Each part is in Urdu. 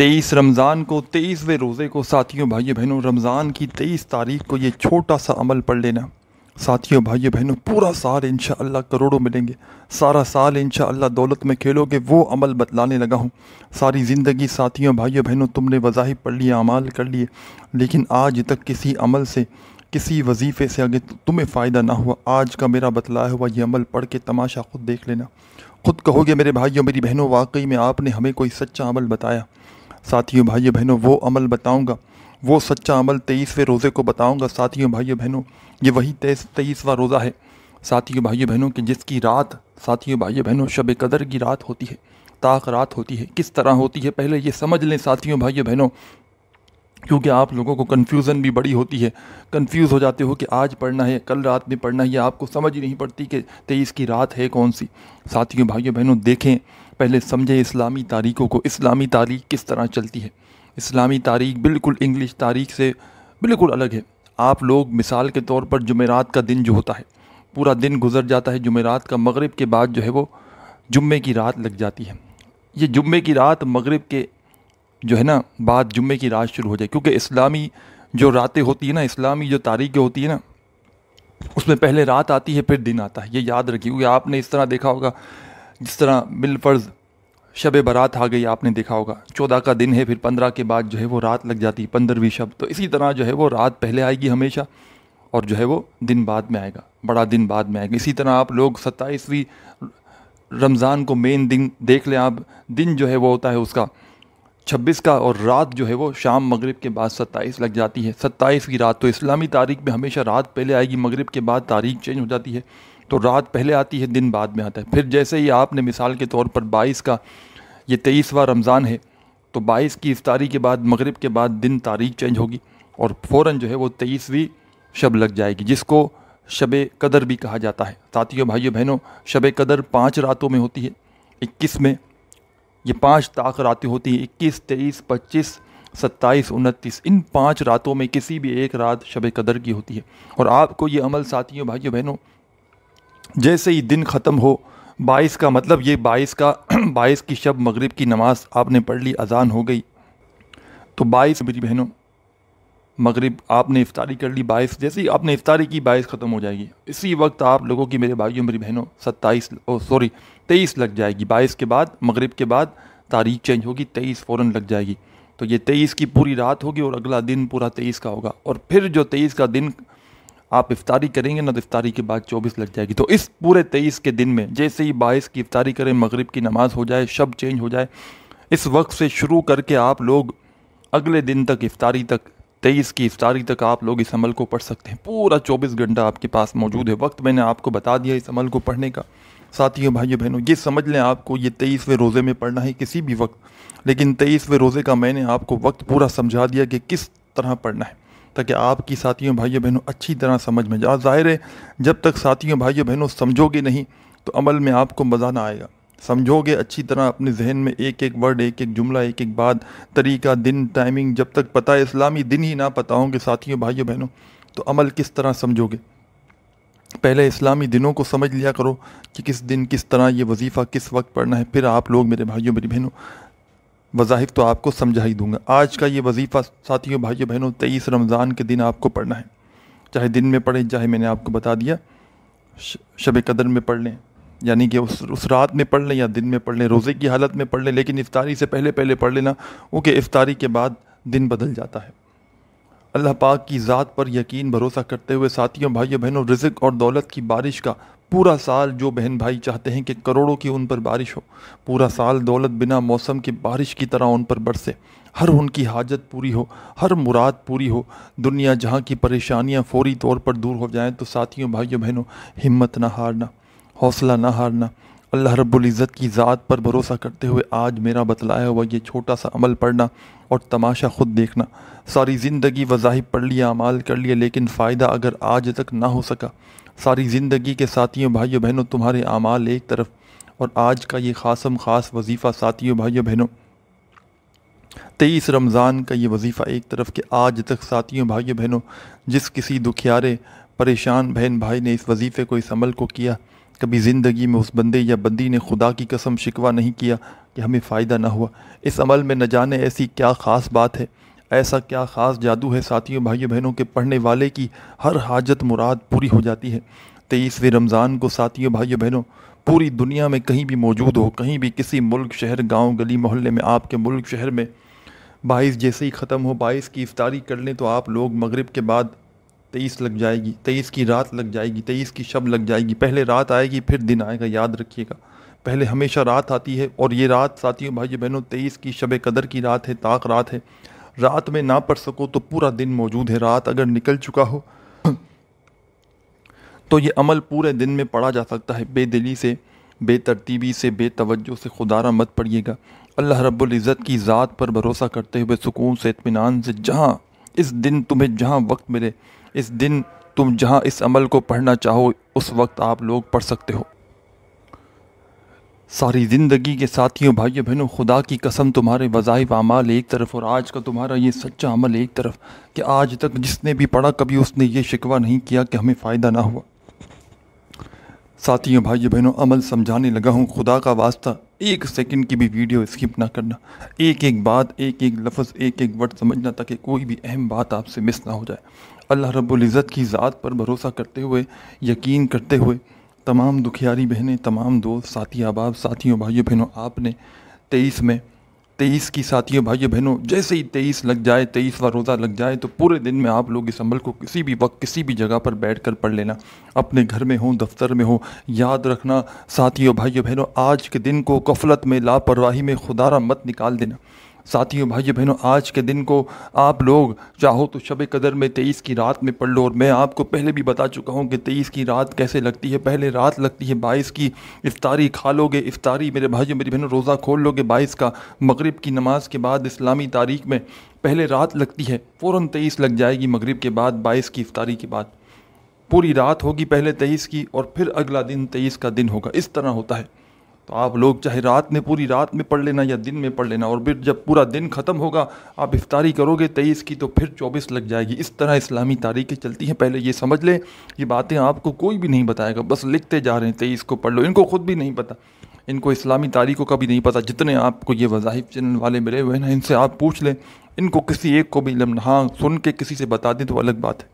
23 رمضان کو 23ویں روزے کو ساتھیوں بھائیو بہنوں، رمضان کی 23 تاریخ کو یہ چھوٹا سا عمل پڑھ لینا ساتھیوں بھائیو بہنوں، پورا سال انشاءاللہ کروڑوں ملیں گے، سارا سال انشاءاللہ دولت میں کھیلو گے۔ وہ عمل بتلانے لگا ہوں۔ ساری زندگی ساتھیوں بھائیو بہنوں تم نے وظائف پڑھ لیے، اعمال کر لیے، لیکن آج تک کسی عمل سے، کسی وظیفے سے اگر تمہیں فائدہ نہ ہوا، آج کا میرا بتلایا ہوا یہ عمل پڑھ کے تماشا خود دیکھ لینا۔ خود کہو گے میرے بھائیوں میری بہنوں، واقعی میں آپ نے ہمیں کوئی سچا عمل بتایا۔ ساتھیوں بھائیو بہنوں، وہ عمل بتاؤں گا، وہ سچا عمل 23ویں روزے کو بتاؤں گا ساتھیوں بھائیو بہنوں۔ یہ وہی 23واں روزہ ہے ساتھیوں بھائیو بہنوں کہ جس کی رات ساتھیوں بھائیو بہنوں شب قدر کی رات ہوتی ہے، طاق رات ہوتی ہے۔ کس طرح ہوتی ہے پہلے یہ سمجھ لیں ساتھیوں بھائیو بہنوں، کیونکہ آپ لوگوں کو کنفیوژن بھی بڑی ہوتی ہے، کنفیوز ہو جاتے ہو کہ آج پڑھنا ہے کل رات میں پڑھنا ہے، یہ آپ کو سمجھ ہی نہیں پڑتی کہ 23 کی رات ہے کون سی۔ ساتھیوں بھائیو بہنوں دیکھیں، پہلے سمجھیں اسلامی تاریخوں کو، اسلامی تاریخ کس طرح چلتی ہے۔ اسلامی تاریخ بالکل انگلش تاریخ سے بالکل الگ ہے۔ آپ لوگ مثال کے طور پر جمعرات کا دن جو ہوتا ہے، پورا دن گزر جاتا ہے، جمعرات کا مغرب کے بعد جو ہے وہ جمعے کی رات لگ جاتی ہے۔ یہ جمعے کی رات مغرب کے جو ہے نا بعد جمعے کی رات شروع ہو جائے، کیونکہ اسلامی جو راتیں ہوتی ہیں نا، اسلامی جو تاریخیں ہوتی ہیں نا، اس میں پہلے رات آتی ہے پھر دن آتا ہے۔ یہ یاد رکھیے، کیونکہ آپ نے اس طرح دیکھا ہوگا، جس طرح بالفرض شب برات آ گئی، آپ نے دیکھا ہوگا 14 کا دن ہے، پھر 15 کے بعد جو ہے وہ رات لگ جاتی ہے، 15ویں شب۔ تو اسی طرح جو ہے وہ رات پہلے آئے گی ہمیشہ، اور جو ہے وہ دن بعد میں آئے گا، بڑا دن بعد میں آئے گا۔ اسی طرح آپ لوگ 27ویں رمضان کو مین دن دیکھ لیں آپ، دن جو ہے وہ ہوتا ہے اس کا 26 کا، اور رات جو ہے وہ شام مغرب کے بعد 27 لگ جاتی ہے، 27 کی رات۔ تو اسلامی تاریخ میں ہمیشہ رات پہلے آئے گی، مغرب کے بعد تاریخ چینج ہو جاتی ہے، تو رات پہلے آتی ہے، دن بعد میں آتا ہے۔ پھر جیسے ہی آپ نے مثال کے طور پر 22 کا، یہ 23واں رمضان ہے، تو 22 کی افطاری کے بعد مغرب کے بعد دن تاریخ چینج ہوگی، اور فوراً جو ہے وہ 23ویں شب لگ جائے گی، جس کو شب قدر بھی کہا جاتا ہے۔ ساتھیوں بھائیو بہنوں، شب قدر 5 راتوں میں ہوتی ہے، 21 میں یہ 5 طاق راتیں ہوتی ہیں، 21، 23، 25، 27، 29۔ ان 5 راتوں میں کسی بھی ایک رات شب قدر کی ہوتی ہے، اور آپ کو یہ عمل ساتھیوں بھائیو بہنوں جیسے ہی دن ختم ہو، 22 کا مطلب یہ 22 کی شب مغرب کی نماز آپ نے پڑھ لی، اذان ہو گئی، تو 22 میری بہنوں مغرب آپ نے افطاری کر لی، 22 جیسے ہی آپ نے افطاری کی 22 ختم ہو جائے گی، اسی وقت آپ لوگوں کی میرے بھائیوں میری بہنوں 23 لگ جائے گی۔ 22 کے بعد مغرب کے بعد تاریخ چینج ہوگی، 23 فوراً لگ جائے گی، تو یہ 23 کی پوری رات ہوگی، اور اگلا دن پورا 23 کا ہوگا، اور پھر جو 23 کا دن آپ افطاری کریں گے نا، تو افطاری کے بعد 24 لگ جائے گی۔ تو اس پورے 23 کے دن میں جیسے ہی 22 کی افطاری کریں، مغرب کی نماز ہو جائے، شب چینج ہو جائے، اس وقت سے شروع کر کے آپ لوگ اگلے دن تک، افطاری تک، 23 کی افطاری تک آپ لوگ اس عمل کو پڑھ سکتے ہیں۔ پورا 24 گھنٹہ آپ کے پاس موجود ہے، وقت میں نے آپ کو بتا دیا اس عمل کو پڑھنے کا۔ ساتھیوں بھائیو بہنوں، یہ سمجھ لیں آپ کو یہ 23ویں روزے میں پڑھنا ہے کسی بھی وقت، لیکن 23ویں روزے کا میں نے آپ کو وقت پورا سمجھا دیا کہ کس طرح پڑھنا ہے، تاکہ آپ کی ساتھیوں بھائیو بہنوں اچھی طرح سمجھ میں جائے۔ ظاہر ہے جب تک ساتھیوں بھائیو بہنوں سمجھو گے نہیں تو عمل میں آپ کو مزہ نہ آئے گا۔ سمجھو گے اچھی طرح، اپنے ذہن میں ایک ایک ورڈ، ایک ایک جملہ، ایک ایک بات، طریقہ، دن، ٹائمنگ، جب تک پتہ ہے، اسلامی دن ہی نہ پتہ ہوں گے ساتھیوں بھائیو بہنوں، تو عمل کس طرح سمجھو گے؟ پہلے اسلامی دنوں کو سمجھ لیا کرو کہ کس دن کس طرح یہ وظیفہ کس وقت پڑھنا ہے، پھر آپ لوگ میرے بھائیوں میری بہنوں وظائف تو آپ کو سمجھا ہی دوں گا۔ آج کا یہ وظیفہ ساتھیوں بھائیو بہنوں 23 رمضان کے دن آپ کو پڑھنا ہے، چاہے دن میں پڑھیں، چاہے میں نے آپ کو بتا دیا شب قدر میں پڑھ لیں، یعنی کہ اس رات میں پڑھ لیں یا دن میں پڑھ لیں، روزے کی حالت میں پڑھ لیں، لیکن افطاری سے پہلے پڑھ لینا، کیونکہ افطاری کے بعد دن بدل جاتا ہے۔ اللہ پاک کی ذات پر یقین بھروسہ کرتے ہوئے ساتھیوں بھائیو بہنوں، رزق اور دولت کی بارش کا پورا سال جو بہن بھائی چاہتے ہیں کہ کروڑوں کی ان پر بارش ہو، پورا سال دولت بنا موسم کی بارش کی طرح ان پر برسے، ہر ان کی حاجت پوری ہو، ہر مراد پوری ہو، دنیا جہاں کی پریشانیاں فوری طور پر دور ہو جائیں، تو ساتھیوں بھائیو بہنوں ہمت نہ ہارنا، حوصلہ نہ ہارنا، اللہ رب العزت کی ذات پر بھروسہ کرتے ہوئے آج میرا بتلایا ہوا یہ چھوٹا سا عمل پڑھنا اور تماشا خود دیکھنا۔ ساری زندگی وظائف پڑھ لیا، اعمال کر لیے، لیکن فائدہ اگر آج تک نہ ہو سکا، ساری زندگی کے ساتھیوں بھائیو بہنوں تمہارے اعمال ایک طرف، اور آج کا یہ خاص وظیفہ ساتھیوں بھائیو بہنوں 23 رمضان کا یہ وظیفہ ایک طرف، کہ آج تک ساتھیوں بھائیو بہنوں جس کسی دکھیارے پریشان بہن بھائی نے اس وظیفے کو، اس عمل کو کیا، کبھی زندگی میں اس بندے یا بندی نے خدا کی قسم شکوہ نہیں کیا کہ ہمیں فائدہ نہ ہوا۔ اس عمل میں نہ جانے ایسی کیا خاص بات ہے، ایسا کیا خاص جادو ہے ساتھیوں بھائیوں بہنوں کے پڑھنے والے کی ہر حاجت مراد پوری ہو جاتی ہے۔ 23ویں رمضان کو ساتھیوں بھائیوں بہنوں پوری دنیا میں کہیں بھی موجود ہو، کہیں بھی کسی ملک شہر گاؤں گلی محلے میں، آپ کے ملک شہر میں 22 جیسے ہی ختم ہو، 22 کی افطاری کر لیں تو آپ لوگ مغرب کے بعد 23 لگ جائے گی، 23 کی رات لگ جائے گی، 23 کی شب لگ جائے گی۔ پہلے رات آئے گی پھر دن آئے گا، یاد رکھیے گا۔ پہلے ہمیشہ رات آتی ہے، اور یہ رات ساتھیوں بھائیوں بہنوں 23 کی شب قدر کی رات ہے، طاق رات ہے۔ رات میں نہ پڑھ سکو تو پورا دن موجود ہے، رات اگر نکل چکا ہو تو یہ عمل پورے دن میں پڑھا جا سکتا ہے۔ بے دلی سے، بے ترتیبی سے، بے توجہ سے خدا را مت پڑھیے گا۔ اللہ رب العزت کی ذات پر بھروسہ کرتے ہوئے سکون سے، اطمینان سے، جہاں اس دن تمہیں جہاں وقت ملے، اس دن تم جہاں اس عمل کو پڑھنا چاہو اس وقت آپ لوگ پڑھ سکتے ہو۔ ساری زندگی کے ساتھیوں بھائیوں بہنوں، خدا کی قسم تمہارے وظائف اعمال ایک طرف اور آج کا تمہارا یہ سچا عمل ایک طرف، کہ آج تک جس نے بھی پڑھا کبھی اس نے یہ شکوہ نہیں کیا کہ ہمیں فائدہ نہ ہوا۔ ساتھیوں بھائیوں بہنوں، عمل سمجھانے لگا ہوں، خدا کا واسطہ ایک سیکنڈ کی بھی ویڈیو اسکپ نہ کرنا، ایک ایک بات، ایک ایک لفظ، ایک ایک ورڈ سمجھنا تاکہ کوئی بھی اہم بات آپ سے مس نہ ہو جائے۔ اللہ رب العزت کی ذات پر بھروسہ کرتے ہوئے، یقین کرتے ہوئے، تمام دکھیاری بہنیں، تمام دوست، ساتھی احباب، ساتھیوں بھائیوں بہنوں، آپ نے 23 کی ساتھیوں بھائیوں بہنوں جیسے ہی 23 لگ جائے، 23واں روزہ لگ جائے تو پورے دن میں آپ لوگ اس عمل کو کسی بھی وقت کسی بھی جگہ پر بیٹھ کر پڑھ لینا، اپنے گھر میں ہوں، دفتر میں ہوں۔ یاد رکھنا ساتھیوں بھائیوں بہنوں، آج کے دن کو غفلت میں، لاپرواہی میں خدا را مت نکال دینا۔ ساتھیوں بھائیوں بہنوں، آج کے دن کو آپ لوگ چاہو تو شب قدر میں 23 کی رات میں پڑھ لو، اور میں آپ کو پہلے بھی بتا چکا ہوں کہ 23 کی رات کیسے لگتی ہے۔ پہلے رات لگتی ہے 22 کی، افطاری کھا لو گے، افطاری میرے بھائیوں میری بہنوں روزہ کھول لو گے 22 کا، مغرب کی نماز کے بعد اسلامی تاریخ میں پہلے رات لگتی ہے، فوراً 23 لگ جائے گی مغرب کے بعد، 22 کی افطاری کے بعد پوری رات ہوگی پہلے 23 کی، اور پھر اگلا دن 23 کا دن ہوگا۔ اس طرح ہوتا ہے، تو آپ لوگ چاہے رات میں پوری رات میں پڑھ لینا یا دن میں پڑھ لینا، اور پھر جب پورا دن ختم ہوگا آپ افطاری کرو گے 23 کی تو پھر 24 لگ جائے گی۔ اس طرح اسلامی تاریخیں چلتی ہیں۔ پہلے یہ سمجھ لیں، یہ باتیں آپ کو کوئی بھی نہیں بتائے گا، بس لکھتے جا رہے ہیں 23 کو پڑھ لو، ان کو خود بھی نہیں پتہ، ان کو اسلامی تاریخوں کا بھی نہیں پتہ۔ جتنے آپ کو یہ وظائف چینل والے ملے ہوئے ہیں نا، ان سے آپ پوچھ لیں، ان کو کسی ایک کو بھی علم، ہاں سن کے کسی سے بتا دیں تو الگ بات ہے،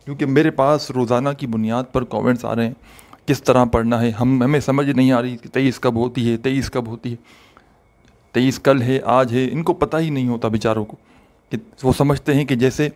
کیونکہ میرے پاس روزانہ کی بنیاد پر کامنٹس آ رہے ہیں کس طرح پڑھنا ہے، ہمیں سمجھ نہیں آ رہی کہ 23 کب ہوتی ہے، 23 کب ہوتی ہے، 23 کل ہے، آج ہے، ان کو پتہ ہی نہیں ہوتا بیچاروں کو، کہ وہ سمجھتے ہیں کہ جیسے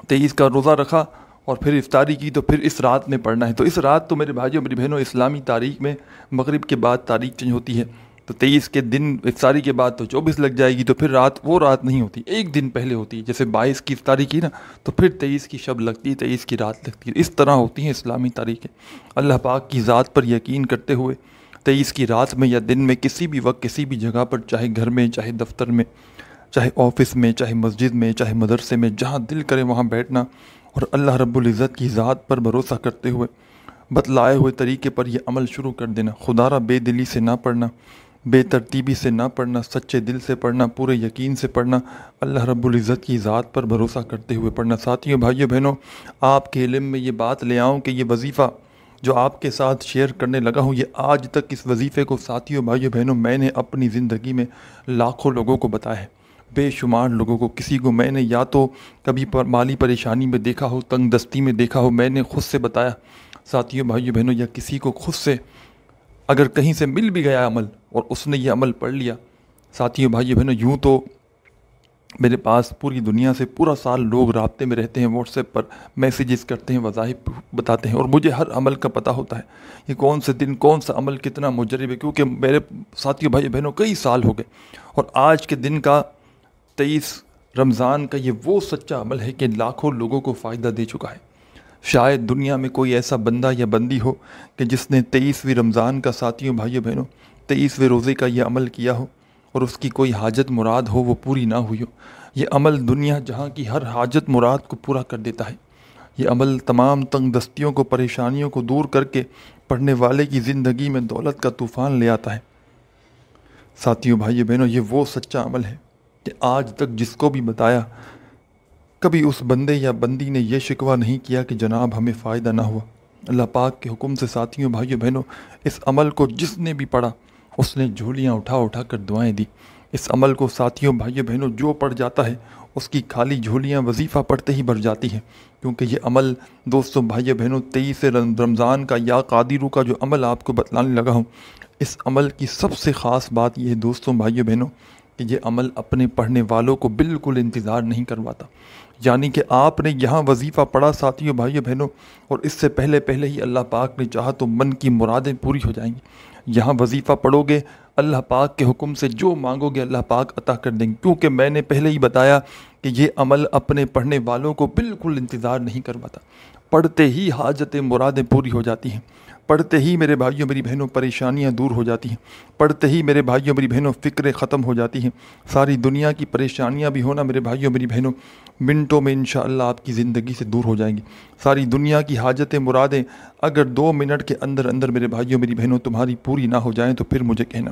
23 کا روزہ رکھا اور پھر افطاری کی تو پھر اس رات میں پڑھنا ہے۔ تو اس رات تو میرے بھائیوں میری بہنوں اسلامی تاریخ میں مغرب کے بعد تاریخ چینج ہوتی ہے، تو 23 کے دن افطاری کے بعد تو 24 لگ جائے گی، تو پھر رات وہ رات نہیں ہوتی، ایک دن پہلے ہوتی ہے، جیسے 22 کی افطاری کی نا تو پھر 23 کی شب لگتی ہے، 23 کی رات لگتی ہے۔ اس طرح ہوتی ہیں اسلامی تاریخیں۔ اللہ پاک کی ذات پر یقین کرتے ہوئے 23 کی رات میں یا دن میں کسی بھی وقت کسی بھی جگہ پر، چاہے گھر میں، چاہے دفتر میں، چاہے آفس میں، چاہے مسجد میں، چاہے مدرسے میں، جہاں دل کرے وہاں بیٹھنا، اور اللہ رب العزت کی ذات پر بھروسہ کرتے ہوئے بتلائے ہوئے طریقے پر یہ عمل شروع کر دینا۔ خدا را بے دلی سے نہ پڑھنا، بے ترتیبی سے نہ پڑھنا، سچے دل سے پڑھنا، پورے یقین سے پڑھنا، اللہ رب العزت کی ذات پر بھروسہ کرتے ہوئے پڑھنا۔ ساتھیوں بھائیوں بہنوں، آپ کے علم میں یہ بات لے آؤں کہ یہ وظیفہ جو آپ کے ساتھ شیئر کرنے لگا ہوں، یہ آج تک اس وظیفے کو ساتھیوں بھائیوں بہنوں میں نے اپنی زندگی میں لاکھوں لوگوں کو بتایا ہے، بے شمار لوگوں کو۔ کسی کو میں نے یا تو کبھی مالی پریشانی میں دیکھا ہو، تنگ دستی میں دیکھا ہو، میں نے خود سے بتایا ساتھیوں بھائیوں بہنوں، یا کسی کو خود سے اگر کہیں سے مل بھی گیا عمل اور اس نے یہ عمل پڑھ لیا۔ ساتھیوں بھائیوں بہنوں، یوں تو میرے پاس پوری دنیا سے پورا سال لوگ رابطے میں رہتے ہیں، واٹس ایپ پر میسیجز کرتے ہیں، وظائف بتاتے ہیں، اور مجھے ہر عمل کا پتہ ہوتا ہے کہ کون سے دن کون سا عمل کتنا مجرب ہے، کیونکہ میرے ساتھیوں بھائی بہنوں کئی سال ہو گئے، اور آج کے دن کا 23 رمضان کا یہ وہ سچا عمل ہے کہ لاکھوں لوگوں کو فائدہ دے چکا ہے۔ شاید دنیا میں کوئی ایسا بندہ یا بندی ہو کہ جس نے 23ویں رمضان کا ساتھیوں بھائیوں بہنوں 23ویں روزے کا یہ عمل کیا ہو اور اس کی کوئی حاجت مراد ہو وہ پوری نہ ہوئی ہو۔ یہ عمل دنیا جہاں کی ہر حاجت مراد کو پورا کر دیتا ہے۔ یہ عمل تمام تنگ دستیوں کو، پریشانیوں کو دور کر کے پڑھنے والے کی زندگی میں دولت کا طوفان لے آتا ہے۔ ساتھیوں بھائیوں بہنوں، یہ وہ سچا عمل ہے کہ آج تک جس کو بھی بتایا، کبھی اس بندے یا بندی نے یہ شکوہ نہیں کیا کہ جناب ہمیں فائدہ نہ ہوا۔ اللہ پاک کے حکم سے ساتھیوں بھائیوں بہنوں، اس عمل کو جس نے بھی پڑھا اس نے جھولیاں اٹھا اٹھا کر دعائیں دی۔ اس عمل کو ساتھیوں بھائیوں بہنوں جو پڑھ جاتا ہے اس کی خالی جھولیاں وظیفہ پڑھتے ہی بھر جاتی ہیں، کیونکہ یہ عمل دوستوں بھائیوں بہنوں 23 رمضان کا یا قادروں کا جو عمل آپ کو بتلانے لگا ہوں، اس عمل کی سب سے خاص بات یہ ہے دوستوں بھائیوں بہنوں کہ یہ عمل اپنے پڑھنے والوں کو بالکل انتظار نہیں کرواتا۔ یعنی کہ آپ نے یہاں وظیفہ پڑھا ساتھیوں بھائیوں بہنوں، اور اس سے پہلے ہی اللہ پاک نے چاہا تو من کی مرادیں پوری ہو جائیں گی۔ یہاں وظیفہ پڑھو گے، اللہ پاک کے حکم سے جو مانگو گے اللہ پاک عطا کر دیں گے، کیونکہ میں نے پہلے ہی بتایا کہ یہ عمل اپنے پڑھنے والوں کو بالکل انتظار نہیں کرواتا۔ پڑھتے ہی حاجتیں مرادیں پوری ہو جاتی ہیں، پڑھتے ہی میرے بھائیوں میری بہنوں پریشانیاں دور ہو جاتی ہیں، پڑھتے ہی میرے بھائیوں میری بہنوں فکریں ختم ہو جاتی ہیں۔ ساری دنیا کی پریشانیاں بھی ہونا میرے بھائیوں میری بہنوں منٹوں میں انشاءاللہ آپ کی زندگی سے دور ہو جائیں گی۔ ساری دنیا کی حاجتیں مرادیں اگر 2 منٹ کے اندر اندر میرے بھائیوں میری بہنوں تمہاری پوری نہ ہو جائیں تو پھر مجھے کہنا۔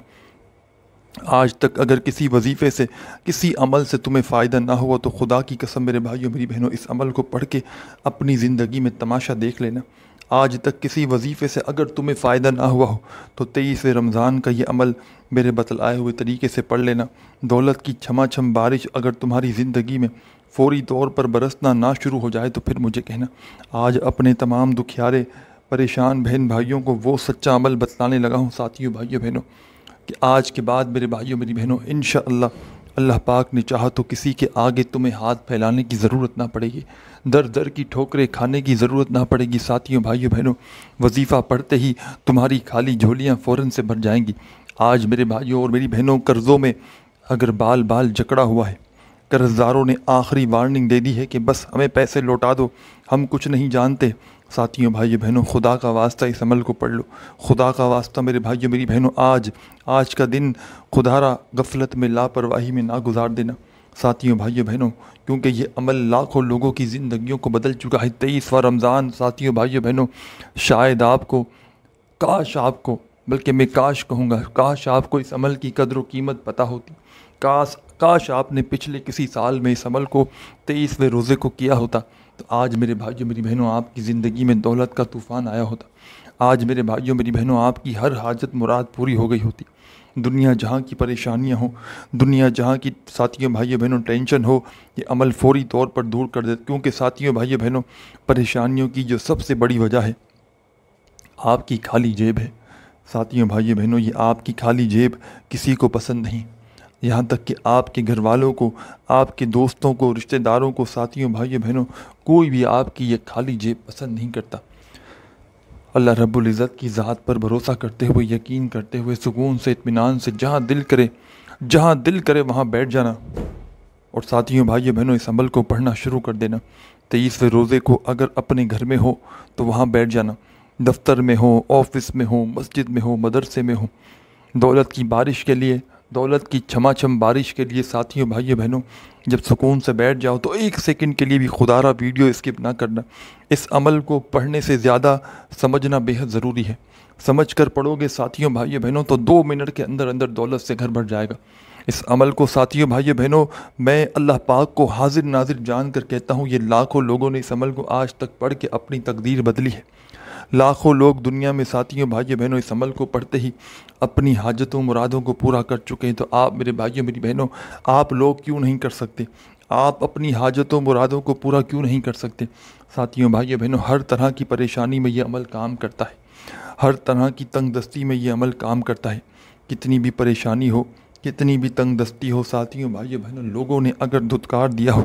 آج تک اگر کسی وظیفے سے کسی عمل سے تمہیں فائدہ نہ ہوا تو خدا کی قسم میرے بھائیوں میری بہنوں اس عمل کو پڑھ کے اپنی زندگی میں تماشا دیکھ لینا۔ آج تک کسی وظیفے سے اگر تمہیں فائدہ نہ ہوا ہو تو 23 رمضان کا یہ عمل میرے بتلائے ہوئے طریقے سے پڑھ لینا۔ دولت کی چھما چھم بارش اگر تمہاری زندگی میں فوری طور پر برسنا نہ شروع ہو جائے تو پھر مجھے کہنا۔ آج اپنے تمام دکھیارے پریشان بہن بھائیوں کو وہ سچا عمل بتلانے لگا ہوں ساتھیوں بھائیوں بہنوں کہ آج کے بعد میرے بھائیوں میری بہنوں انشاءاللہ اللہ پاک نے چاہا تو کسی کے آگے تمہیں ہاتھ پھیلانے کی ضرورت نہ پڑے گی، در در کی ٹھوکریں کھانے کی ضرورت نہ پڑے گی۔ ساتھیوں بھائیوں بہنوں وظیفہ پڑھتے ہی تمہاری خالی جھولیاں فوراً سے بھر جائیں گی۔ آج میرے بھائیوں اور میری بہنوں قرضوں میں اگر بال بال جکڑا ہوا ہے، قرض داروں نے آخری وارننگ دے دی ہے کہ بس ہمیں پیسے لوٹا دو، ہم کچھ نہیں جانتے۔ ساتھیوں بھائیوں بہنوں خدا کا واسطہ اس عمل کو پڑھ لو، خدا کا واسطہ میرے بھائیوں میری بہنوں آج کا دن خدا را غفلت میں لاپرواہی میں نہ گزار دینا ساتھیوں بھائیوں بہنوں، کیونکہ یہ عمل لاکھوں لوگوں کی زندگیوں کو بدل چکا ہے۔ 23واں رمضان ساتھیوں بھائیوں بہنوں شاید آپ کو بلکہ میں کاش کہوں گا کاش آپ کو اس عمل کی قدر و قیمت پتہ ہوتی، کاش آپ نے پچھلے کسی سال میں اس عمل کو 23ویں روزے کو کیا ہوتا تو آج میرے بھائیوں میری بہنوں آپ کی زندگی میں دولت کا طوفان آیا ہوتا۔ آج میرے بھائیوں میری بہنوں آپ کی ہر حاجت مراد پوری ہو گئی ہوتی۔ دنیا جہاں کی پریشانیاں ہوں، دنیا جہاں کی ساتھیوں بھائیوں بہنوں ٹینشن ہو، یہ عمل فوری طور پر دور کر دیتا، کیونکہ ساتھیوں بھائیوں بہنوں پریشانیوں کی جو سب سے بڑی وجہ ہے آپ کی خالی جیب ہے۔ ساتھیوں بھائیوں بہنوں یہ آپ کی خالی جیب کسی کو پسند نہیں، یہاں تک کہ آپ کے گھر والوں کو، آپ کے دوستوں کو، رشتہ داروں کو ساتھیوں بھائیوں بہنوں کوئی بھی آپ کی یہ خالی جیب پسند نہیں کرتا۔ اللہ رب العزت کی ذات پر بھروسہ کرتے ہوئے، یقین کرتے ہوئے، سکون سے اطمینان سے جہاں دل کرے وہاں بیٹھ جانا، اور ساتھیوں بھائیوں بہنوں اس عمل کو پڑھنا شروع کر دینا۔ 23ویں روزے کو اگر اپنے گھر میں ہو تو وہاں بیٹھ جانا، دفتر میں ہو، آفس میں ہو، مسجد میں ہو، مدرسے میں ہو، دولت کی بارش کے لیے، دولت کی چھما چھم بارش کے لیے ساتھیوں بھائیوں بہنوں جب سکون سے بیٹھ جاؤ تو 1 سیکنڈ کے لیے بھی خدا را ویڈیو اسکپ نہ کرنا۔ اس عمل کو پڑھنے سے زیادہ سمجھنا بے حد ضروری ہے۔ سمجھ کر پڑھو گے ساتھیوں بھائیوں بہنوں تو 2 منٹ کے اندر اندر دولت سے گھر بھر جائے گا۔ اس عمل کو ساتھیوں بھائیوں بہنوں میں اللہ پاک کو حاضر ناظر جان کر کہتا ہوں، یہ لاکھوں لوگوں نے اس عمل کو آج تک پڑھ کے اپنی تقدیر بدلی ہے۔ لاکھوں لوگ دنیا میں ساتھیوں بھائیوں بہنوں اس عمل کو پڑھتے ہی اپنی حاجتوں مرادوں کو پورا کر چکے ہیں، تو آپ میرے بھائیوں میری بہنوں آپ لوگ کیوں نہیں کر سکتے؟ آپ اپنی حاجتوں مرادوں کو پورا کیوں نہیں کر سکتے؟ ساتھیوں بھائیوں بہنوں ہر طرح کی پریشانی میں یہ عمل کام کرتا ہے، ہر طرح کی تنگ دستی میں یہ عمل کام کرتا ہے۔ کتنی بھی پریشانی ہو، کتنی بھی تنگ دستی ہو ساتھیوں بھائیوں بہنوں، لوگوں نے اگر دھتکار دیا ہو،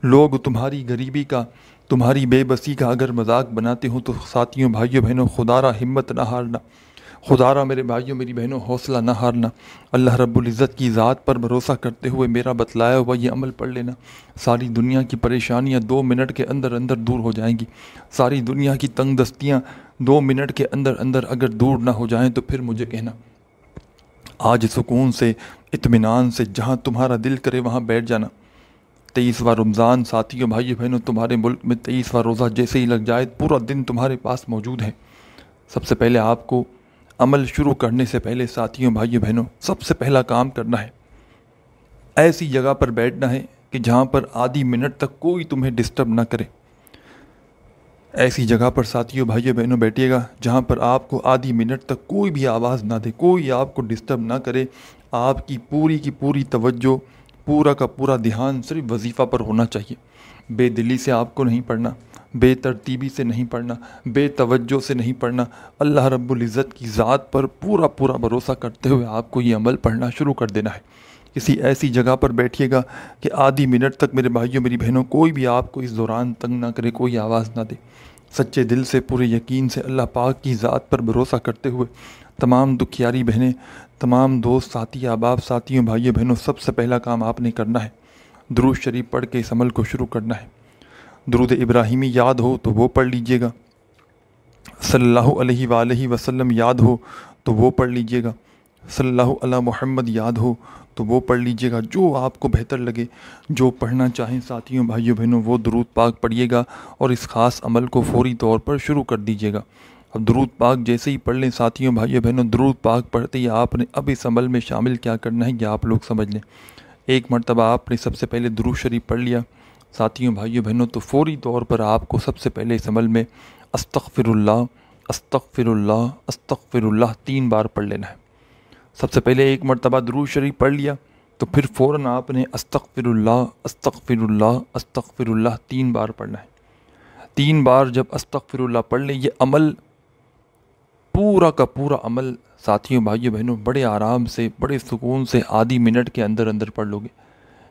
لوگ تمہاری غریبی کا، تمہاری بے بسی کا اگر مذاق بناتے ہوں تو ساتھیوں بھائیوں بہنوں خدا را ہمت نہ ہارنا، خدا را میرے بھائیوں میری بہنوں حوصلہ نہ ہارنا، اللہ رب العزت کی ذات پر بھروسہ کرتے ہوئے میرا بتلایا ہوا یہ عمل پڑھ لینا۔ ساری دنیا کی پریشانیاں 2 منٹ کے اندر اندر دور ہو جائیں گی، ساری دنیا کی تنگ دستیاں 2 منٹ کے اندر اندر اگر دور نہ ہو جائیں تو پھر مجھے کہنا۔ آج سکون سے اطمینان سے جہاں تمہارا دل کرے وہاں بیٹھ جانا۔ 23واں رمضان ساتھیوں بھائیوں بہنوں تمہارے ملک میں 23واں روزہ جیسے ہی لگ جائے پورا دن تمہارے پاس موجود ہے۔ سب سے پہلے آپ کو عمل شروع کرنے سے پہلے ساتھیوں بھائیوں بہنوں سب سے پہلا کام کرنا ہے، ایسی جگہ پر بیٹھنا ہے کہ جہاں پر آدھی منٹ تک کوئی تمہیں ڈسٹرب نہ کرے، ایسی جگہ پر ساتھیوں بھائیوں بہنوں بیٹھیے گا جہاں پر آپ کو آدھی منٹ تک کوئی بھی آواز نہ دے، کوئی آپ کو ڈسٹرب نہ کرے، آپ کی پوری توجہ، پورا کا پورا دھیان صرف وظیفہ پر ہونا چاہیے۔ بے دلی سے آپ کو نہیں پڑھنا، بے ترتیبی سے نہیں پڑھنا، بے توجہ سے نہیں پڑھنا، اللہ رب العزت کی ذات پر پورا بھروسہ کرتے ہوئے آپ کو یہ عمل پڑھنا شروع کر دینا ہے۔ کسی ایسی جگہ پر بیٹھیے گا کہ آدھی منٹ تک میرے بھائیوں میری بہنوں کوئی بھی آپ کو اس دوران تنگ نہ کرے، کوئی آواز نہ دے۔ سچے دل سے، پورے یقین سے اللہ پاک کی ذات پر بھروسہ کرتے ہوئے تمام دکھیاری بہنیں، تمام دوست، ساتھی، احباب، ساتھیوں، بھائیوں بہنوں، سب سے پہلا کام آپ نے کرنا ہے درود شریف پڑھ کے اس عمل کو شروع کرنا ہے۔ درود ابراہیمی یاد ہو تو وہ پڑھ لیجئے گا، صلی اللہ علیہ وآلہ وسلم یاد ہو تو وہ پڑھ لیجئے گا، صلی اللہ علی محمد یاد ہو تو وہ پڑھ لیجئے گا، جو آپ کو بہتر لگے، جو پڑھنا چاہیں ساتھیوں بھائیوں بہنوں وہ درود پاک پڑھیے گا اور اس خاص عمل کو فوری طور پر شروع کر دیجئے گا۔ اب درود پاک جیسے ہی پڑھ لیں ساتھیوں بھائیوں بہنوں، درود پاک پڑھتے ہی آپ نے اب اس عمل میں شامل کیا کرنا ہے یہ آپ لوگ سمجھ لیں۔ ایک مرتبہ آپ نے سب سے پہلے درود شریف پڑھ لیا ساتھیوں بھائیوں بہنوں، تو فوری طور پر آپ کو سب سے پہلے اس عمل میں استغفر اللہ، استغفر اللہ، استغفر اللہ 3 بار پڑھ لینا ہے۔ سب سے پہلے ایک مرتبہ درود شریف پڑھ لیا تو پھر فوراً آپ نے استغفر اللہ، استغفر اللہ، استغفر اللہ 3 بار پڑھنا ہے۔ 3 بار جب استغفر اللہ پڑھ لیں، یہ عمل پورا کا پورا عمل ساتھیوں بھائیوں بہنوں بڑے آرام سے، بڑے سکون سے آدھی منٹ کے اندر اندر پڑھ لو گے۔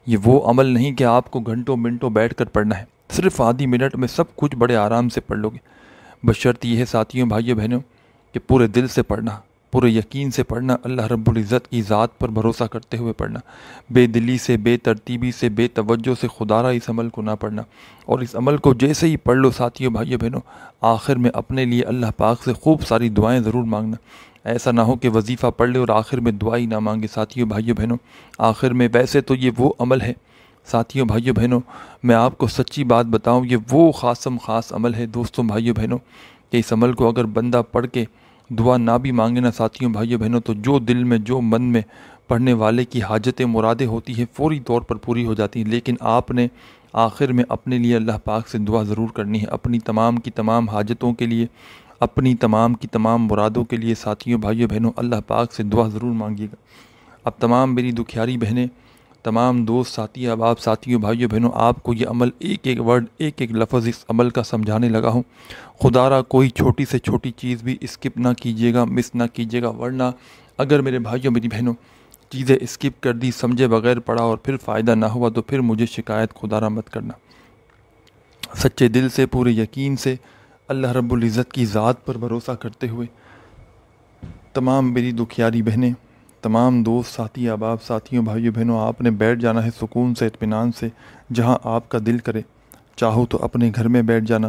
یہ وہ عمل نہیں کہ آپ کو گھنٹوں منٹوں بیٹھ کر پڑھنا ہے، صرف آدھی منٹ میں سب کچھ بڑے آرام سے پڑھ لو گے۔ بشرط یہ ہے ساتھیوں بھائیوں بہنوں کہ پورے دل سے پڑھنا، پورے یقین سے پڑھنا، اللہ رب العزت کی ذات پر بھروسہ کرتے ہوئے پڑھنا، بے دلی سے، بے ترتیبی سے، بے توجہ سے خدا را اس عمل کو نہ پڑھنا۔ اور اس عمل کو جیسے ہی پڑھ لو ساتھیوں بھائیوں بہنوں، آخر میں اپنے لیے اللہ پاک سے خوب ساری دعائیں ضرور مانگنا۔ ایسا نہ ہو کہ وظیفہ پڑھ لے اور آخر میں دعا ہی نہ مانگے ساتھیوں بھائیوں بہنوں۔ آخر میں ویسے تو یہ وہ عمل ہے ساتھیوں بھائیوں بہنوں، میں آپ کو سچی بات بتاؤں، یہ وہ خاص عمل ہے دوستوں بھائیوں بہنوں کہ اس عمل کو اگر بندہ پڑھ کے دعا نہ بھی مانگے نا ساتھیوں بھائیوں بہنوں، تو جو دل میں، جو من میں پڑھنے والے کی حاجتیں مرادیں ہوتی ہیں فوری طور پر پوری ہو جاتی ہیں۔ لیکن آپ نے آخر میں اپنے لیے اللہ پاک سے دعا ضرور کرنی ہے، اپنی تمام کی تمام حاجتوں کے لیے، اپنی تمام کی تمام مرادوں کے لیے ساتھیوں بھائیوں بہنوں اللہ پاک سے دعا ضرور مانگیے گا۔ اب تمام میری دکھیاری بہنیں، تمام دوست، ساتھی، احباب، ساتھیوں بھائیوں بہنوں، آپ کو یہ عمل ایک ایک ورڈ، ایک ایک لفظ اس عمل کا سمجھانے لگا ہوں۔ خدا را کوئی چھوٹی سے چھوٹی چیز بھی اسکپ نہ کیجیے گا، مس نہ کیجیے گا، ورنہ اگر میرے بھائیوں میری بہنوں چیزیں اسکپ کر دی، سمجھے بغیر پڑھا اور پھر فائدہ نہ ہوا تو پھر مجھے شکایت خدا را مت کرنا۔ سچے دل سے، پورے یقین سے، اللہ رب العزت کی ذات پر بھروسہ کرتے ہوئے تمام میری دکھیاری بہنیں، تمام دوست، ساتھی، احباب، ساتھیوں، بھائیوں بہنوں، آپ نے بیٹھ جانا ہے سکون سے، اطمینان سے، جہاں آپ کا دل کرے۔ چاہو تو اپنے گھر میں بیٹھ جانا،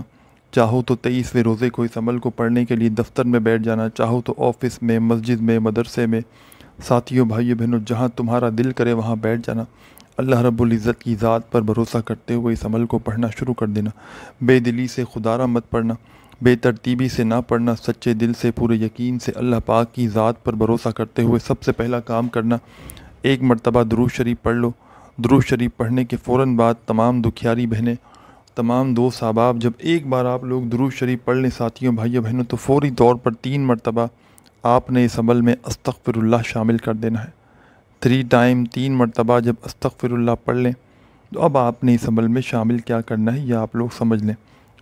چاہو تو 23ویں روزے کو اس عمل کو پڑھنے کے لیے دفتر میں بیٹھ جانا، چاہو تو آفس میں، مسجد میں، مدرسے میں، ساتھیوں بھائیوں بہنوں جہاں تمہارا دل کرے وہاں بیٹھ جانا۔ اللہ رب العزت کی ذات پر بھروسہ کرتے ہوئے اس عمل کو پڑھنا شروع کر دینا۔ بے دلی سے خدا را مت پڑھنا، بے ترتیبی سے نہ پڑھنا، سچے دل سے، پورے یقین سے اللہ پاک کی ذات پر بھروسہ کرتے ہوئے سب سے پہلا کام کرنا، ایک مرتبہ درود شریف پڑھ لو۔ درود شریف پڑھنے کے فوراً بعد تمام دکھیاری بہنیں، تمام دوست احباب، جب ایک بار آپ لوگ درود شریف پڑھ لیں ساتھیوں بھائیوں بہنوں، تو فوری طور پر 3 مرتبہ آپ نے اس عمل میں استغفر اللہ شامل کر دینا ہے۔ 3 ٹائم، 3 مرتبہ جب استغفر اللہ پڑھ لیں تو اب آپ نے اس عمل میں شامل کیا کرنا ہے یہ آپ لوگ سمجھ لیں۔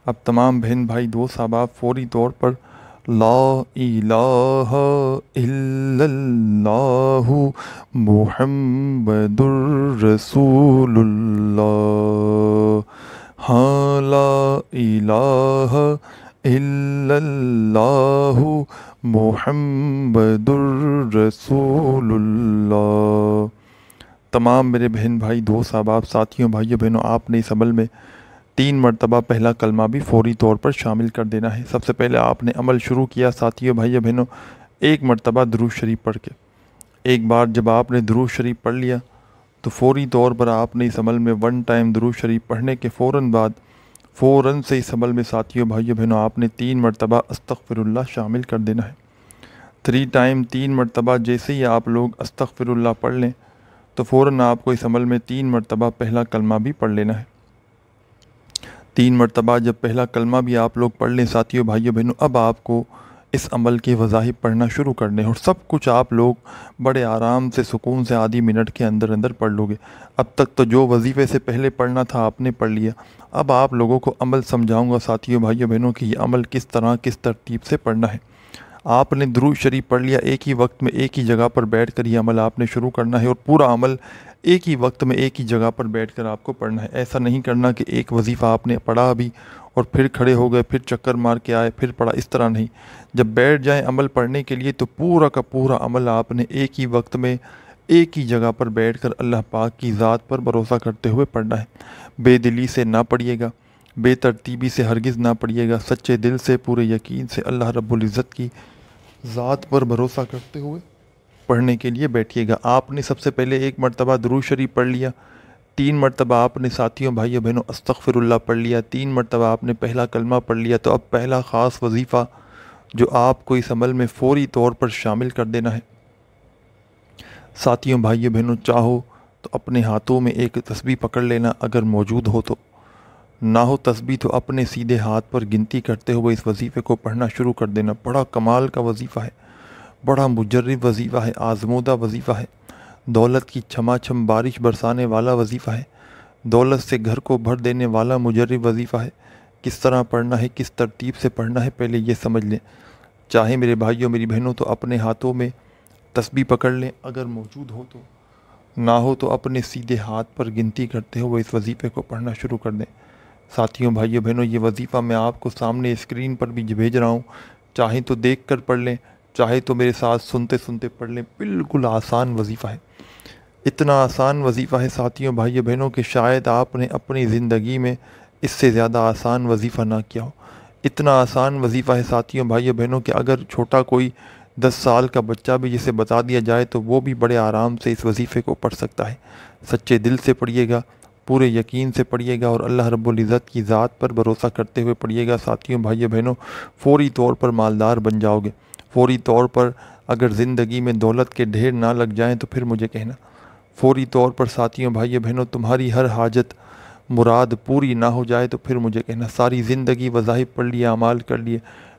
اب تمام بہن بھائی دوست احباب فوری طور پر لا الہ الا اللہ محمد الرسول اللہ، ہاں لا الہ الا اللہ محمد الرسول اللہ۔ تمام میرے بہن بھائی دوست احباب ساتھیوں بھائیوں بہنوں، آپ نے اس عمل میں 3 مرتبہ پہلا کلمہ بھی فوری طور پر شامل کر دینا ہے۔ سب سے پہلے آپ نے عمل شروع کیا ساتھیوں بھائیوں بہنوں ایک مرتبہ درود شریف پڑھ کے۔ ایک بار جب آپ نے درود شریف پڑھ لیا تو فوری طور پر آپ نے اس عمل میں 1 ٹائم درود شریف پڑھنے کے فوراً سے اس عمل میں ساتھیوں بھائیوں بہنوں آپ نے 3 مرتبہ استغفر اللہ شامل کر دینا ہے۔ 3 ٹائم، 3 مرتبہ جیسے ہی آپ لوگ استغفر اللہ پڑھ لیں تو فوراً آپ کو اس عمل میں 3 مرتبہ پہلا کلمہ بھی پڑھ لینا ہے۔ 3 مرتبہ جب پہلا کلمہ بھی آپ لوگ پڑھ لیں ساتھیوں بھائیوں بہنوں، اب آپ کو اس عمل کے وظائف پڑھنا شروع کرنے ہیں، اور سب کچھ آپ لوگ بڑے آرام سے سکون سے آدھی منٹ کے اندر اندر پڑھ لو گے۔ اب تک تو جو وظیفے سے پہلے پڑھنا تھا آپ نے پڑھ لیا، اب آپ لوگوں کو عمل سمجھاؤں گا ساتھیوں بھائیوں بہنوں کہ یہ عمل کس طرح کس ترتیب سے پڑھنا ہے۔ آپ نے درود شریف پڑھ لیا، ایک ہی وقت میں ایک ہی جگہ پر بیٹھ کر یہ عمل آپ نے شروع کرنا ہے، اور پورا عمل ایک ہی وقت میں ایک ہی جگہ پر بیٹھ کر آپ کو پڑھنا ہے۔ ایسا نہیں کرنا کہ ایک وظیفہ آپ نے پڑھا ابھی اور پھر کھڑے ہو گئے، پھر چکر مار کے آئے، پھر پڑھا، اس طرح نہیں۔ جب بیٹھ جائیں عمل پڑھنے کے لیے تو پورا کا پورا عمل آپ نے ایک ہی وقت میں ایک ہی جگہ پر بیٹھ کر اللہ پاک کی ذات پر بھروسہ کرتے ہوئے پڑھنا ہے۔ بے دلی سے نہ پڑھیے گا، بے ترتیبی سے ہرگز نہ پڑھیے گا، سچے دل سے پورے یقین سے اللہ رب العزت کی ذات پر بھروسہ کرتے ہوئے پڑھنے کے لیے بیٹھیے گا۔ آپ نے سب سے پہلے ایک مرتبہ درود شریف پڑھ لیا، 3 مرتبہ آپ نے ساتھیوں بھائیوں بہنوں استغفر اللہ پڑھ لیا، 3 مرتبہ آپ نے پہلا کلمہ پڑھ لیا، تو اب پہلا خاص وظیفہ جو آپ کو اس عمل میں فوری طور پر شامل کر دینا ہے۔ ساتھیوں بھائیوں بہنوں، چاہو تو اپنے ہاتھوں میں ایک تسبیح پکڑ لینا اگر موجود ہو تو، نہ ہو تسبیح تو اپنے سیدھے ہاتھ پر گنتی کرتے ہوئے اس وظیفے کو پڑھنا شروع کر دینا۔ بڑا کمال کا وظیفہ ہے، بڑا مجرب وظیفہ ہے، آزمودہ وظیفہ ہے، دولت کی چھما چھم بارش برسانے والا وظیفہ ہے، دولت سے گھر کو بھر دینے والا مجرب وظیفہ ہے۔ کس طرح پڑھنا ہے، کس ترتیب سے پڑھنا ہے، پہلے یہ سمجھ لیں۔ چاہے میرے بھائیوں میری بہنوں تو اپنے ہاتھوں میں تسبیح پکڑ لیں اگر موجود ہو تو، نہ ہو تو اپنے سیدھے ہاتھ پر گنتی کرتے ہوئے اس وظیفے کو پڑھنا شروع کر دیں۔ ساتھیوں بھائیوں بہنوں، یہ وظیفہ میں آپ کو سامنے اسکرین پر بھی بھیج رہا ہوں، چاہیں تو دیکھ کر پڑھ لیں، چاہے تو میرے ساتھ سنتے سنتے پڑھ لیں۔ بالکل آسان وظیفہ ہے، اتنا آسان وظیفہ ہے ساتھیوں بھائیوں بہنوں کہ شاید آپ نے اپنی زندگی میں اس سے زیادہ آسان وظیفہ نہ کیا ہو۔ اتنا آسان وظیفہ ہے ساتھیوں بھائیوں بہنوں کہ اگر چھوٹا کوئی 10 سال کا بچہ بھی جسے بتا دیا جائے تو وہ بھی بڑے آرام سے اس وظیفے کو پڑھ سکتا ہے۔ سچے دل سے پڑھیے گا، پورے یقین سے پڑھیے گا، اور اللہ رب العزت کی ذات پر بھروسہ کرتے ہوئے پڑھیے گا۔ ساتھیوں بھائیوں بہنوں، فوری طور پر مالدار بن جاؤ گے۔ فوری طور پر اگر زندگی میں دولت کے ڈھیر نہ لگ جائیں تو پھر مجھے کہنا۔ فوری طور پر ساتھیوں بھائیوں بہنوں تمہاری ہر حاجت مراد پوری نہ ہو جائے تو پھر مجھے کہنا۔ ساری زندگی وظائف پڑھ لیے، اعمال کر لیے،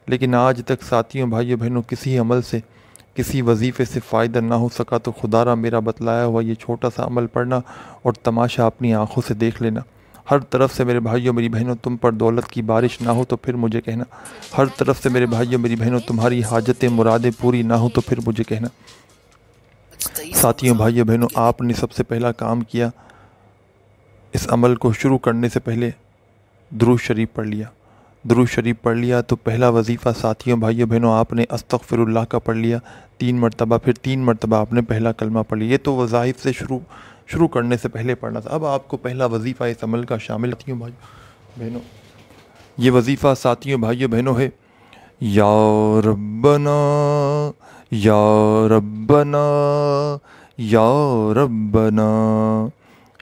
لیکن آج تک ساتھیوں بھائیوں بہنوں کسی عمل سے، کسی وظیفے سے فائدہ نہ ہو سکا تو خدا را میرا بتلایا ہوا یہ چھوٹا سا عمل پڑھنا اور تماشا اپنی آنکھوں سے دیکھ لینا۔ ہر طرف سے میرے بھائیوں میری بہنوں تم پر دولت کی بارش نہ ہو تو پھر مجھے کہنا۔ ہر طرف سے میرے بھائیوں میری بہنوں تمہاری حاجتیں مرادیں پوری نہ ہو تو پھر مجھے کہنا۔ ساتھیوں بھائیوں بہنوں، آپ نے سب سے پہلا کام کیا، اس عمل کو شروع کرنے سے پہلے درود شریف پڑھ لیا۔ درود شریف پڑھ لیا تو پہلا وظیفہ ساتھیوں بھائیوں بہنوں آپ نے استغفر اللہ کا پڑھ لیا 3 مرتبہ، پھر 3 مرتبہ آپ نے پہلا کلمہ پڑھ لیا۔ یہ تو وظائف سے شروع کرنے سے پہلے پڑھنا تھا۔ اب آپ کو پہلا وظیفہ اس عمل کا شامل ساتھیوں بھائیوں بہنوں، یہ وظیفہ ساتھیوں بھائیوں بہنوں ہے، یا ربنا یا ربنا یا ربنا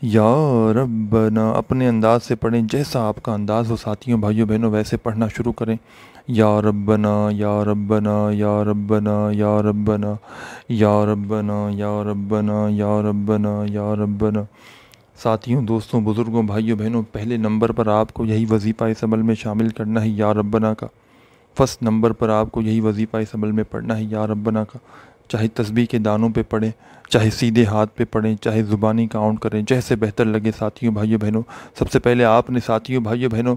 یا ربنا۔ اپنے انداز سے پڑھیں، جیسا آپ کا انداز ہو ساتھیوں بھائیوں بہنوں ویسے پڑھنا شروع کریں۔ یا ربنا یا ربنا یا ربنا یا ربنا یا ربنا یا ربنا یا ربنا یا ربنا۔ ساتھیوں، دوستوں، بزرگوں، بھائیوں بہنوں، پہلے نمبر پر آپ کو یہی وظیفہ اس عمل میں شامل کرنا ہے، یا ربنا کا۔ فرسٹ نمبر پر آپ کو یہی وظیفہ اس عمل میں پڑھنا ہے، یا ربنا کا۔ چاہے تسبیح کے دانوں پہ پڑھیں، چاہے سیدھے ہاتھ پہ پڑھیں، چاہے زبانی کاؤنٹ کریں، جیسے بہتر لگے ساتھیوں بھائیوں بہنوں۔ سب سے پہلے آپ نے ساتھیوں بھائیوں بہنوں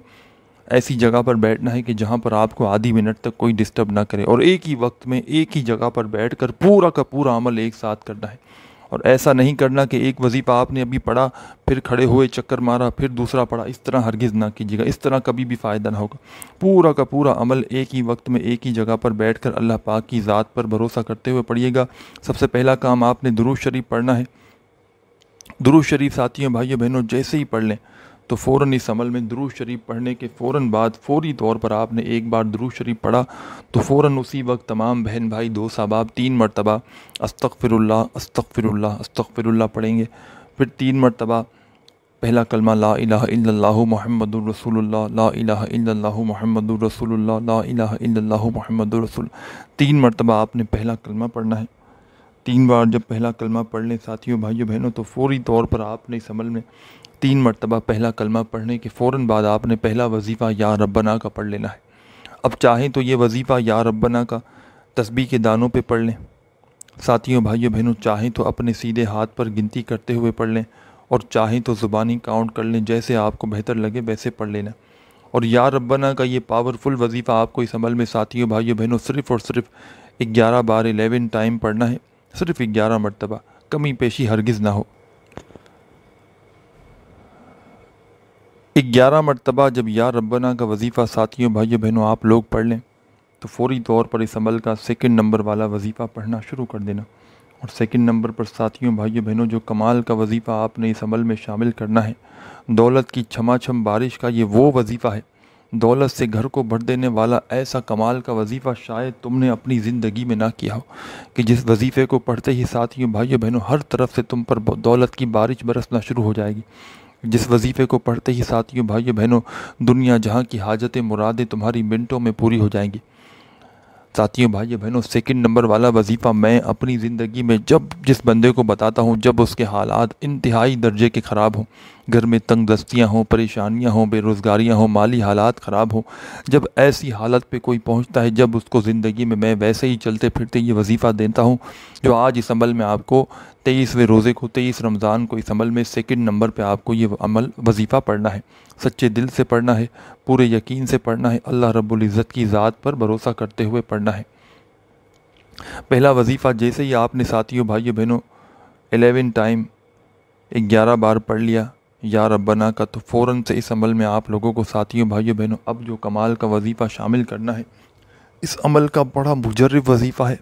ایسی جگہ پر بیٹھنا ہے کہ جہاں پر آپ کو آدھی منٹ تک کوئی ڈسٹرب نہ کرے، اور ایک ہی وقت میں ایک ہی جگہ پر بیٹھ کر پورا کا پورا عمل ایک ساتھ کرنا ہے۔ اور ایسا نہیں کرنا کہ ایک وظیفہ آپ نے ابھی پڑھا، پھر کھڑے ہوئے چکر مارا، پھر دوسرا پڑھا، اس طرح ہرگز نہ کیجیے گا، اس طرح کبھی بھی فائدہ نہ ہوگا۔ پورا کا پورا عمل ایک ہی وقت میں ایک ہی جگہ پر بیٹھ کر اللہ پاک کی ذات پر بھروسہ کرتے ہوئے پڑھیے گا۔ سب سے پہلا کام آپ نے درود شریف پڑھنا ہے۔ درود شریف ساتھیوں بھائیوں بہنوں جیسے ہی پڑھ لیں تو فوراً اس عمل میں درود شریف پڑھنے کے فوراً بعد فوری طور پر آپ نے ایک بار درود شریف پڑھا تو فوراً اسی وقت تمام بہن بھائی دوست احباب 3 مرتبہ استغفر اللہ استغفر اللہ استغفر اللہ پڑھیں گے۔ پھر 3 مرتبہ پہلا کلمہ لا الہ الا اللہ محمد الرسول اللہ، لا الہ الا اللہ محمد الرسول اللہ، لا الہ الا اللہ محمد الرسول۔ 3 مرتبہ آپ نے پہلا کلمہ پڑھنا ہے۔ 3 بار جب پہلا کلمہ پڑھ لیں ساتھیوں بھائیوں بہنوں تو فوری طور پر آپ نے اس عمل میں 3 مرتبہ پہلا کلمہ پڑھنے کے فوراً بعد آپ نے پہلا وظیفہ یا ربنا کا پڑھ لینا ہے۔ اب چاہیں تو یہ وظیفہ یا ربنا کا تسبیح کے دانوں پہ پڑھ لیں ساتھیوں بھائیوں بہنوں، چاہیں تو اپنے سیدھے ہاتھ پر گنتی کرتے ہوئے پڑھ لیں اور چاہیں تو زبانی کاؤنٹ کر لیں، جیسے آپ کو بہتر لگے ویسے پڑھ لینا۔ اور یا ربنا کا یہ پاورفل وظیفہ آپ کو اس عمل میں ساتھیوں بھائیوں بہنوں صرف اور صرف 11 بار 11 ٹائم پڑھنا ہے، صرف 11 مرتبہ، کمی پیشی ہرگز نہ ہو۔ 11 مرتبہ جب یا ربنا کا وظیفہ ساتھیوں بھائیوں بہنوں آپ لوگ پڑھ لیں تو فوری طور پر اس عمل کا 2 نمبر والا وظیفہ پڑھنا شروع کر دینا۔ اور 2 نمبر پر ساتھیوں بھائیوں بہنوں جو کمال کا وظیفہ آپ نے اس عمل میں شامل کرنا ہے، دولت کی چھما چھم بارش کا یہ وہ وظیفہ ہے، دولت سے گھر کو بھر دینے والا ایسا کمال کا وظیفہ شاید تم نے اپنی زندگی میں نہ کیا ہو، کہ جس وظیفے کو پڑھتے ہی ساتھیوں بھائیوں بہنوں ہر طرف سے تم پر دولت کی بارش برسنا شروع ہو جائے گی۔ جس وظیفے کو پڑھتے ہی ساتھیوں بھائیوں بہنوں دنیا جہاں کی حاجتیں مرادیں تمہاری منٹوں میں پوری ہو جائیں گی۔ ساتھیوں بھائیوں بہنوں 2 نمبر والا وظیفہ میں اپنی زندگی میں جس بندے کو بتاتا ہوں، جب اس کے حالات انتہائی درجے کے خراب ہوں، گھر میں تنگ دستیاں ہوں، پریشانیاں ہوں، بے روزگاریاں ہوں، مالی حالات خراب ہوں، جب ایسی حالت پہ کوئی پہنچتا ہے، جب اس کو زندگی میں ویسے ہی چلتے پھرتے یہ وظیفہ دیتا ہوں جو آج اس عمل میں آپ کو 23ویں روزے کو 23 رمضان کو اس عمل میں 2 نمبر پہ آپ کو یہ عمل وظیفہ پڑھنا ہے، سچے دل سے پڑھنا ہے، پورے یقین سے پڑھنا ہے، اللہ رب العزت کی ذات پر بھروسہ کرتے ہوئے پڑھنا ہے۔ پہلا وظیفہ جیسے ہی آپ نے ساتھیوں بھائیوں بہنوں 11 ٹائم 11 بار پڑھ لیا یا ربنا کا، تو فوراً سے اس عمل میں آپ لوگوں کو ساتھیوں بھائیوں بہنوں اب جو کمال کا وظیفہ شامل کرنا ہے، اس عمل کا بڑا مجرب وظیفہ ہے،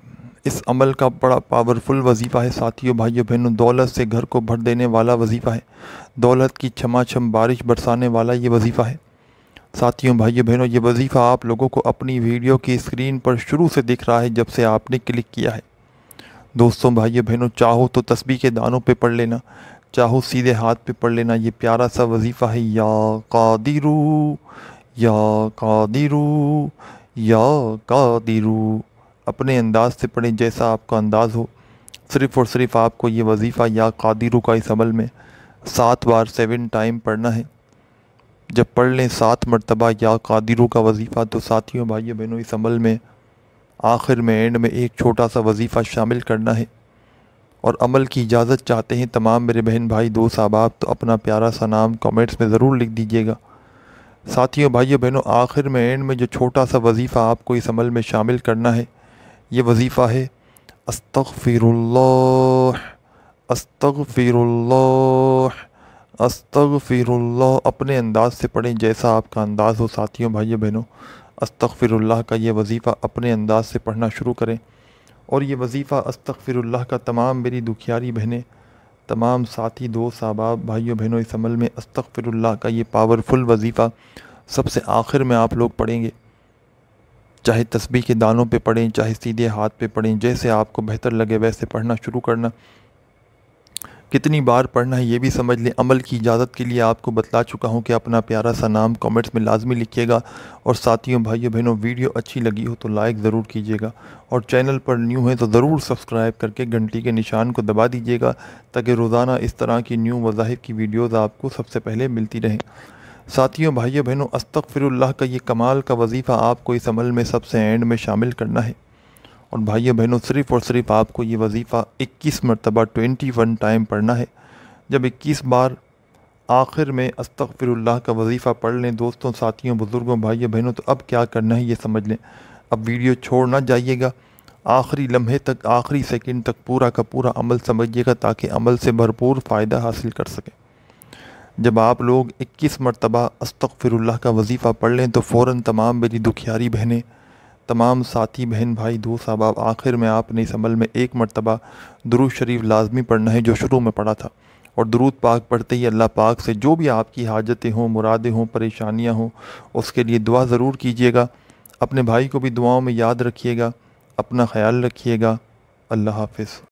اس عمل کا بڑا پاورفل وظیفہ ہے ساتھیوں بھائیوں بہنوں، دولت سے گھر کو بھر دینے والا وظیفہ ہے، دولت کی چھما چھم بارش برسانے والا یہ وظیفہ ہے۔ ساتھیوں بھائیوں بہنوں یہ وظیفہ آپ لوگوں کو اپنی ویڈیو کی اسکرین پر شروع سے دکھ رہا ہے جب سے آپ نے کلک کیا ہے۔ دوستوں بھائیوں بہنوں چاہو تو تسبیح کے دانوں پہ پڑھ لینا، چاہو سیدھے ہاتھ پہ پڑھ لینا، یہ پیارا سا وظیفہ ہے، یا قادرو یا قادرو یا قادرو، اپنے انداز سے پڑھیں جیسا آپ کا انداز ہو، صرف اور صرف آپ کو یہ وظیفہ یا قادرو کا اس عمل میں 7 بار 7 ٹائم پڑھنا ہے۔ جب پڑھ لیں 7 مرتبہ یا قادرو کا وظیفہ تو ساتھیوں بھائیوں بہنوں اس عمل میں آخر میں اینڈ میں ایک چھوٹا سا وظیفہ شامل کرنا ہے، اور عمل کی اجازت چاہتے ہیں تمام میرے بہن بھائی دوست احباب تو اپنا پیارا سا نام کامنٹس میں ضرور لکھ دیجیے گا۔ ساتھیوں بھائیوں بہنوں آخر میں اینڈ میں جو چھوٹا سا وظیفہ آپ کو اس عمل میں شامل کرنا ہے، یہ وظیفہ ہے استغفر اللہ استغفر اللہ استغفر اللہ، اپنے انداز سے پڑھیں جیسا آپ کا انداز ہو ساتھیوں بھائیوں بہنوں، استغفر اللہ کا یہ وظیفہ اپنے انداز سے پڑھنا شروع کریں، اور یہ وظیفہ استغفر اللہ کا تمام میری دکھیاری بہنیں، تمام ساتھی دوست احباب بھائیوں بہنوں اس عمل میں استغفر اللہ کا یہ پاورفل وظیفہ سب سے آخر میں آپ لوگ پڑھیں گے، چاہے تسبیح کے دانوں پہ پڑھیں، چاہے سیدھے ہاتھ پہ پڑھیں، جیسے آپ کو بہتر لگے ویسے پڑھنا شروع کرنا۔ کتنی بار پڑھنا ہے یہ بھی سمجھ لیں، عمل کی اجازت کے لیے آپ کو بتلا چکا ہوں کہ اپنا پیارا سا نام کامنٹس میں لازمی لکھیے گا، اور ساتھیوں بھائیوں بہنوں ویڈیو اچھی لگی ہو تو لائک ضرور کیجیے گا، اور چینل پر نیو ہیں تو ضرور سبسکرائب کر کے گھنٹی کے نشان کو دبا دیجیے گا تاکہ روزانہ اس طرح کی نیو وظائف کی ویڈیوز آپ کو سب سے پہلے ملتی رہیں۔ ساتھیوں بھائیوں بہنوں استغفر اللہ کا یہ کمال کا وظیفہ آپ کو اس عمل میں سب سے اینڈ میں شامل کرنا ہے، اور بھائیوں بہنوں صرف اور صرف آپ کو یہ وظیفہ 21 مرتبہ 21 ٹائم پڑھنا ہے۔ جب 21 بار آخر میں استغفر اللہ کا وظیفہ پڑھ لیں دوستوں ساتھیوں بزرگوں بھائیوں بہنوں تو اب کیا کرنا ہے یہ سمجھ لیں۔ اب ویڈیو چھوڑ نہ جائیے گا، آخری لمحے تک آخری سیکنڈ تک پورا کا پورا عمل سمجھیے گا تاکہ عمل سے بھرپور فائدہ حاصل کر سکیں۔ جب آپ لوگ 21 مرتبہ استغفر اللہ کا وظیفہ پڑھ لیں تو فوراً تمام میری دکھیاری بہنیں، تمام ساتھی بہن بھائی دوست احباب آخر میں آپ نے اس عمل میں 1 مرتبہ درود شریف لازمی پڑھنا ہے جو شروع میں پڑھا تھا، اور درود پاک پڑھتے ہی اللہ پاک سے جو بھی آپ کی حاجتیں ہوں، مرادیں ہوں، پریشانیاں ہوں، اس کے لیے دعا ضرور کیجیے گا۔ اپنے بھائی کو بھی دعاؤں میں یاد رکھیے گا، اپنا خیال رکھیے گا۔ اللہ حافظ۔